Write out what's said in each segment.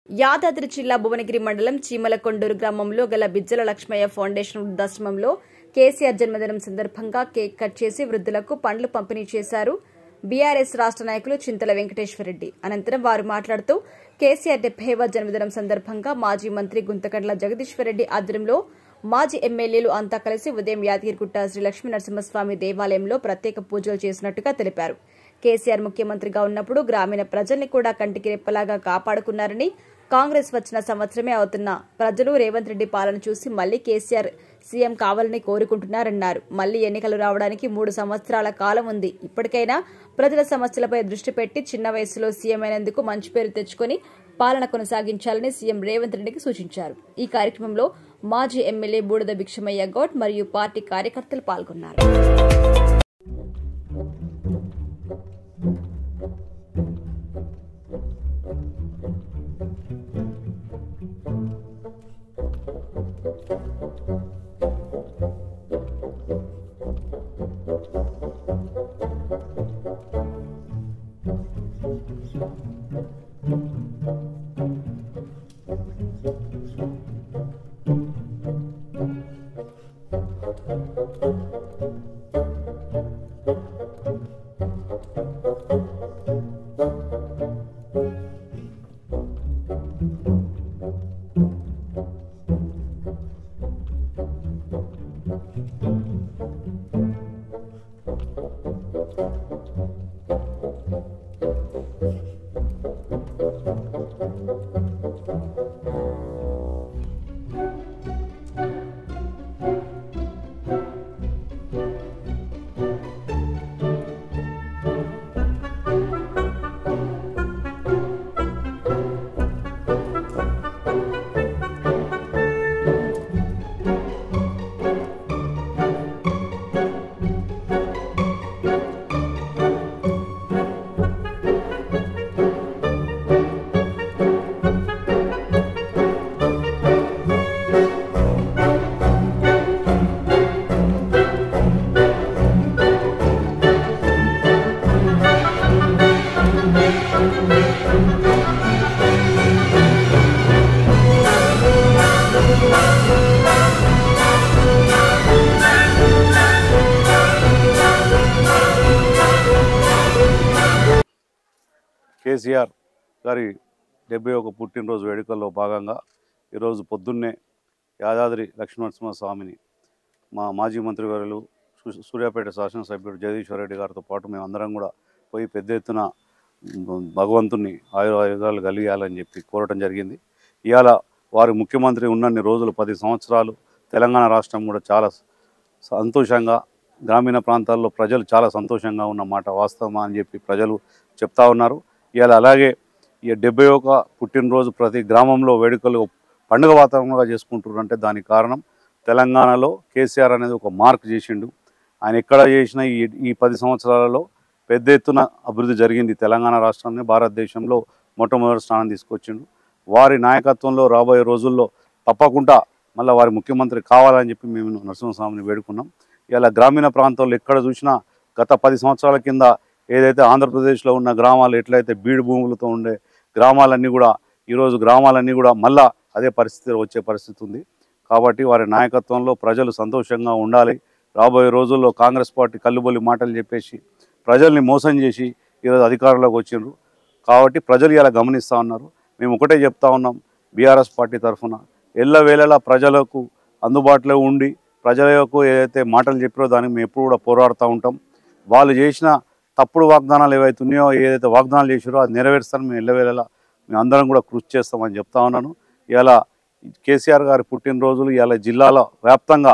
యాదాద్రి జిల్లా భువనగిరి మండలం చీమలకొండూరు గ్రామంలో గల బిజ్జల లక్ష్మయ్య ఫౌండేషన్ వృద్ధాశ్రమంలో కేసీఆర్ జన్మదినం సందర్భంగా కేక్ కట్ చేసి వృద్ధులకు పండ్లు పంపిణీ చేశారు బీఆర్ఎస్ రాష్ట్ర నాయకులు చింతల వెంకటేశ్వరరెడ్డి. అనంతరం వారు మాట్లాడుతూ కేసీఆర్ 70వ జన్మదినం సందర్భంగా మాజీ మంత్రి గుంతకండ్ల జగదీశ్వరరెడ్డి ఆధ్వర్యంలో మాజీ ఎమ్మెల్యేలు అంతా కలిసి ఉదయం యాదగిరిగుట్ట శ్రీ లక్ష్మీ నరసింహస్వామి దేవాలయంలో ప్రత్యేక పూజలు చేసినట్టుగా తెలిపారు. కేసీఆర్ ముఖ్యమంత్రిగా ఉన్నప్పుడు గ్రామీణ ప్రజల్ని కూడా కంటికి రెప్పలాగా కాపాడుకున్నారని, కాంగ్రెస్ వచ్చిన సంవత్సరమే అవుతున్న ప్రజలు రేవంత్ రెడ్డి పాలన చూసి మళ్లీ కేసీఆర్ సీఎం కావాలని కోరుకుంటున్నారన్నారు. మళ్లీ ఎన్నికలు రావడానికి 3 సంవత్సరాల కాలం ఉంది. ఇప్పటికైనా ప్రజల సమస్యలపై దృష్టి పెట్టి చిన్న వయసులో సీఎం అయినందుకు మంచి పేరు తెచ్చుకుని పాలన కొనసాగించాలని సీఎం రేవంత్ రెడ్డికి సూచించారు. ఈ కార్యక్రమంలో మాజీ ఎమ్మెల్యే బూడిద భిక్షమయ్య గౌడ్ మరియు పార్టీ కార్యకర్తలు పాల్గొన్నారు. కేసీఆర్ గారి 71వ పుట్టినరోజు వేడుకల్లో భాగంగా ఈరోజు పొద్దున్నే యాదాద్రి లక్ష్మీనరసింహస్వామిని మా మాజీ మంత్రివర్యులు సూర్యాపేట శాసనసభ్యుడు జగదీశ్వరరెడ్డి గారితో పాటు మేమందరం కూడా పోయి పెద్ద ఎత్తున భగవంతుని ఆయురాలు కలిగాలని చెప్పి కోరటం జరిగింది. ఇవాళ వారి ముఖ్యమంత్రి ఉన్నన్ని రోజులు 10 సంవత్సరాలు తెలంగాణ రాష్ట్రం కూడా చాలా సంతోషంగా, గ్రామీణ ప్రాంతాల్లో ప్రజలు చాలా సంతోషంగా ఉన్న మాట వాస్తవమా అని చెప్పి ప్రజలు చెప్తా ఉన్నారు. ఇవాళ అలాగే ఈ 71వ పుట్టినరోజు ప్రతి గ్రామంలో వేడుకలు పండుగ వాతావరణంగా చేసుకుంటున్నారు. అంటే దానికి కారణం తెలంగాణలో కేసీఆర్ అనేది ఒక మార్క్ చేసిండు. ఆయన ఎక్కడ చేసినా ఈ 10 సంవత్సరాలలో పెద్ద ఎత్తున అభివృద్ధి జరిగింది. తెలంగాణ రాష్ట్రాన్ని భారతదేశంలో మొట్టమొదటి స్థానం తీసుకొచ్చిండు. వారి నాయకత్వంలో రాబోయే రోజుల్లో తప్పకుండా మళ్ళీ వారి ముఖ్యమంత్రి కావాలని చెప్పి మేము నరసింహస్వామిని వేడుకున్నాం. ఇలా గ్రామీణ ప్రాంతాల్లో ఎక్కడ చూసినా గత 10 సంవత్సరాల కింద ఏదైతే ఆంధ్రప్రదేశ్లో ఉన్న గ్రామాలు ఎట్లయితే బీడు భూములతో ఉండే గ్రామాలన్నీ కూడా ఈరోజు గ్రామాలన్నీ కూడా మళ్ళా అదే పరిస్థితి వచ్చే పరిస్థితి ఉంది. కాబట్టి వారి నాయకత్వంలో ప్రజలు సంతోషంగా ఉండాలి. రాబోయే రోజుల్లో కాంగ్రెస్ పార్టీ కల్లుబొల్లి మాటలు చెప్పేసి ప్రజల్ని మోసం చేసి ఈరోజు అధికారంలోకి వచ్చిండ్రు. కాబట్టి ప్రజలు ఇలా గమనిస్తూ ఉన్నారు. మేము ఒకటే చెప్తా ఉన్నాం, బీఆర్ఎస్ పార్టీ తరఫున ఎల్లవేళలా ప్రజలకు అందుబాటులో ఉండి ప్రజలకు ఏదైతే మాటలు చెప్పారో దానికి మేము ఎప్పుడు కూడా పోరాడుతూ ఉంటాం. వాళ్ళు చేసిన తప్పుడు వాగ్దానాలు ఏవైతే ఉన్నాయో, ఏదైతే వాగ్దానాలు చేసారో అది నెరవేరుస్తాను మేము ఎల్లవేళలా మేము అందరం కూడా కృషి చేస్తామని చెప్తా ఉన్నాను. ఇలా కేసీఆర్ గారి పుట్టినరోజులు ఇలా జిల్లాల వ్యాప్తంగా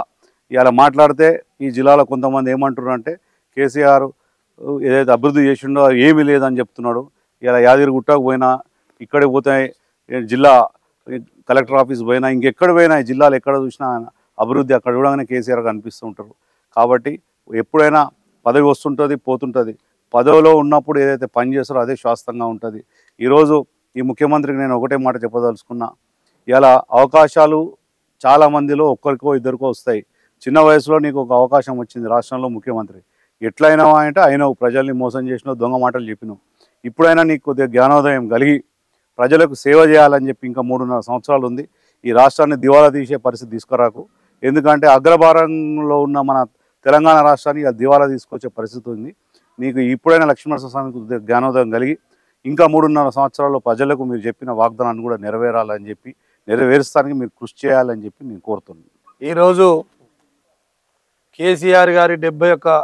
ఇలా మాట్లాడితే ఈ జిల్లాలో కొంతమంది ఏమంటున్నారంటే కేసీఆర్ ఏదైతే అభివృద్ధి చేసిండో ఏమీ లేదని చెప్తున్నాడు. ఇలా యాదగిరిగుట్టకు పోయినా, ఇక్కడికి పోతే జిల్లా కలెక్టర్ ఆఫీస్ పోయినా, ఇంకెక్కడ పోయినా ఈ జిల్లాలో ఎక్కడ చూసినా అభివృద్ధి అక్కడ చూడగానే కేసీఆర్ కనిపిస్తూ ఉంటారు. కాబట్టి ఎప్పుడైనా పదవి వస్తుంటుంది, పోతుంటుంది. పదవిలో ఉన్నప్పుడు ఏదైతే పని చేస్తారో అదే శాశ్వతంగా ఉంటుంది. ఈరోజు ఈ ముఖ్యమంత్రికి నేను ఒకటే మాట చెప్పదలుచుకున్నా, ఇలా అవకాశాలు చాలామందిలో ఒక్కరికో ఇద్దరికో వస్తాయి. చిన్న వయసులో నీకు ఒక అవకాశం వచ్చింది రాష్ట్రంలో ముఖ్యమంత్రి, ఎట్లయినావా అంటే అయినావు, ప్రజల్ని మోసం చేసినావు, దొంగ మాటలు చెప్పినావు. ఇప్పుడైనా నీకు కొద్దిగా జ్ఞానోదయం కలిగి ప్రజలకు సేవ చేయాలని చెప్పి ఇంకా 3.5 సంవత్సరాలు ఉంది. ఈ రాష్ట్రాన్ని దివాలా తీసే పరిస్థితి తీసుకురాకు. ఎందుకంటే అగ్రభారంలో ఉన్న మన తెలంగాణ రాష్ట్రాన్ని ఇక దివాలా తీసుకొచ్చే పరిస్థితి ఉంది. నీకు ఇప్పుడైనా లక్ష్మీనరసింహస్వామికి జ్ఞానోదయం కలిగి ఇంకా 3.5 సంవత్సరాల్లో ప్రజలకు మీరు చెప్పిన వాగ్దానాన్ని కూడా నెరవేరాలని చెప్పి, నెరవేరుస్తానికి మీరు కృషి చేయాలని చెప్పి నేను కోరుతున్నాను. ఈరోజు కేసీఆర్ గారి 71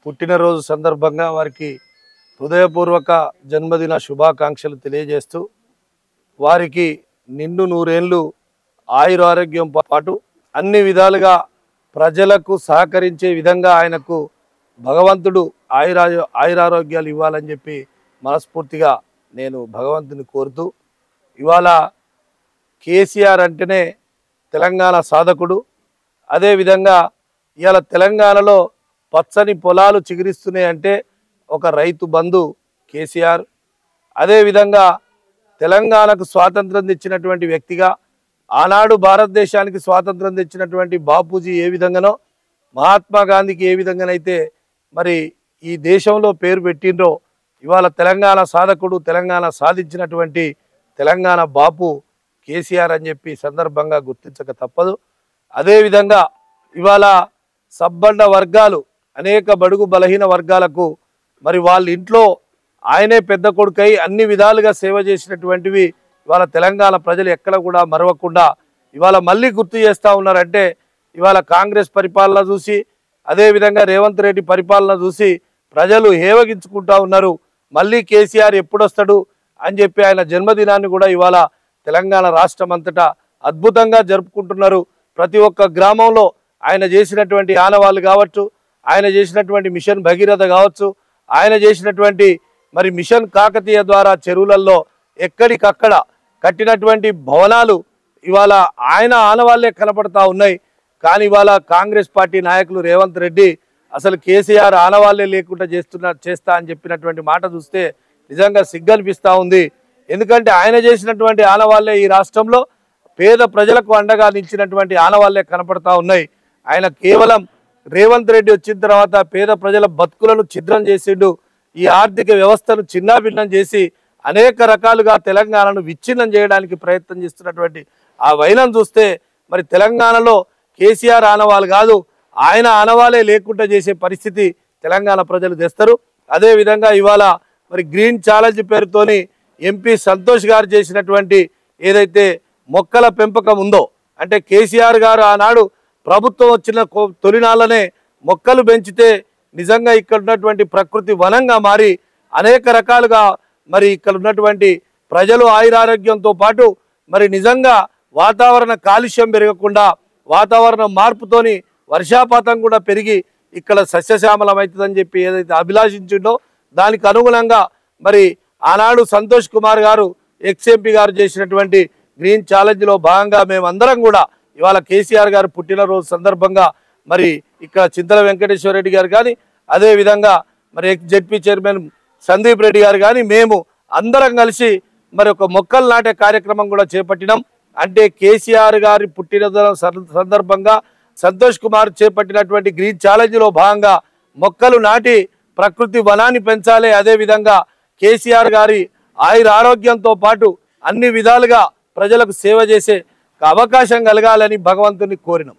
పుట్టినరోజు సందర్భంగా వారికి హృదయపూర్వక జన్మదిన శుభాకాంక్షలు తెలియజేస్తూ వారికి నిండు 100 ఏళ్ళు ఆయురారోగ్యం పాటు అన్ని విధాలుగా ప్రజలకు సహకరించే విధంగా ఆయనకు భగవంతుడు ఆయురారోగ్యాలు ఇవ్వాలని చెప్పి మనస్ఫూర్తిగా నేను భగవంతుని కోరుతూ, ఇవాళ కేసీఆర్ అంటేనే తెలంగాణ సాధకుడు. అదేవిధంగా ఇవాళ తెలంగాణలో పచ్చని పొలాలు చిగురిస్తున్నాయి అంటే ఒక రైతు బంధు కేసీఆర్. అదేవిధంగా తెలంగాణకు స్వాతంత్రం తెచ్చినటువంటి వ్యక్తిగా, ఆనాడు భారతదేశానికి స్వాతంత్రం తెచ్చినటువంటి బాపూజీ ఏ విధంగానో, మహాత్మా గాంధీకి ఏ విధంగానైతే మరి ఈ దేశంలో పేరు పెట్టిండ్రో, ఇవాళ తెలంగాణ సాధకుడు, తెలంగాణ సాధించినటువంటి తెలంగాణ బాపు కేసీఆర్ అని చెప్పి సందర్భంగా గుర్తించక తప్పదు. అదేవిధంగా ఇవాళ సబ్బండ వర్గాలు, అనేక బడుగు బలహీన వర్గాలకు మరి వాళ్ళ ఇంట్లో ఆయనే పెద్ద కొడుకై అన్ని విధాలుగా సేవ చేసినటువంటివి ఇవాళ తెలంగాణ ప్రజలు ఎక్కడ కూడా మరవకుండా ఇవాళ మళ్ళీ గుర్తు చేస్తూ ఉన్నారంటే, ఇవాళ కాంగ్రెస్ పరిపాలన చూసి, అదేవిధంగా రేవంత్ రెడ్డి పరిపాలన చూసి ప్రజలు హేవగించుకుంటా ఉన్నారు. మళ్ళీ కేసీఆర్ ఎప్పుడొస్తాడు అని చెప్పి ఆయన జన్మదినాన్ని కూడా ఇవాళ తెలంగాణ రాష్ట్రం అంతటా అద్భుతంగా జరుపుకుంటున్నారు. ప్రతి ఒక్క గ్రామంలో ఆయన చేసినటువంటి ఆనవాళ్ళు కావచ్చు, ఆయన చేసినటువంటి మిషన్ భగీరథ కావచ్చు, ఆయన చేసినటువంటి మరి మిషన్ కాకతీయ ద్వారా చెరువులలో ఎక్కడికక్కడ కట్టినటువంటి భవనాలు ఇవాళ ఆయన ఆనవాళ్లే కనపడతా ఉన్నాయి. కానీ ఇవాళ కాంగ్రెస్ పార్టీ నాయకులు రేవంత్ రెడ్డి అసలు కేసీఆర్ ఆనవాళ్లే లేకుండా చేస్తా అని చెప్పినటువంటి మాట చూస్తే నిజంగా సిగ్గనిపిస్తూ ఉంది. ఎందుకంటే ఆయన చేసినటువంటి ఆనవాళ్లే ఈ రాష్ట్రంలో పేద ప్రజలకు అండగా నిలిచినటువంటి ఆనవాళ్లే కనపడతా ఉన్నాయి. ఆయన కేవలం రేవంత్ రెడ్డి వచ్చిన తర్వాత పేద ప్రజల బతుకులను ఛిద్రం చేసిండు. ఈ ఆర్థిక వ్యవస్థను చిన్నాభిన్నం చేసి అనేక రకాలుగా తెలంగాణను విచ్ఛిన్నం చేయడానికి ప్రయత్నం చేస్తున్నటువంటి ఆ వైనం చూస్తే మరి తెలంగాణలో కేసీఆర్ ఆనవాళ్ళు కాదు, ఆయన ఆనవాలే లేకుండా చేసే పరిస్థితి తెలంగాణ ప్రజలు తెస్తారు. అదేవిధంగా ఇవాళ మరి గ్రీన్ ఛాలెంజ్ పేరుతోని ఎంపీ సంతోష్ గారు చేసినటువంటి ఏదైతే మొక్కల పెంపకం ఉందో, అంటే కేసీఆర్ గారు ఆనాడు ప్రభుత్వం వచ్చిన తొలినాళ్ళనే మొక్కలు పెంచితే నిజంగా ఇక్కడ ఉన్నటువంటి ప్రకృతి వనంగా మారి అనేక రకాలుగా మరి ఇక్కడ ఉన్నటువంటి ప్రజలు ఆయురారోగ్యంతో పాటు మరి నిజంగా వాతావరణ కాలుష్యం పెరగకుండా వాతావరణ మార్పుతోని వర్షాపాతం కూడా పెరిగి ఇక్కడ సస్యశ్యామలం అవుతుందని చెప్పి ఏదైతే అభిలాషించిండో దానికి అనుగుణంగా మరి ఆనాడు సంతోష్ కుమార్ గారు ఎక్స్ఎంపీ గారు చేసినటువంటి గ్రీన్ ఛాలెంజ్లో భాగంగా మేమందరం కూడా ఇవాళ కేసీఆర్ గారు పుట్టినరోజు సందర్భంగా మరి ఇక్కడ చింతల వెంకటేశ్వర రెడ్డి గారు కానీ, అదేవిధంగా మరి జెడ్పీ చైర్మన్ సందీప్ రెడ్డి గారు కానీ మేము అందరం కలిసి మరి ఒక మొక్కలు నాటే కార్యక్రమం కూడా చేపట్టినాం. అంటే కేసీఆర్ గారి పుట్టినరోజు సందర్భంగా సంతోష్ కుమార్ చేపట్టినటువంటి గ్రీన్ ఛాలెంజ్లో భాగంగా మొక్కలు నాటి ప్రకృతి వనాన్ని పెంచాలి. అదేవిధంగా కేసీఆర్ గారి ఆయురారోగ్యంతో పాటు అన్ని విధాలుగా ప్రజలకు సేవ చేసే అవకాశం కలగాలని భగవంతుని కోరినాం.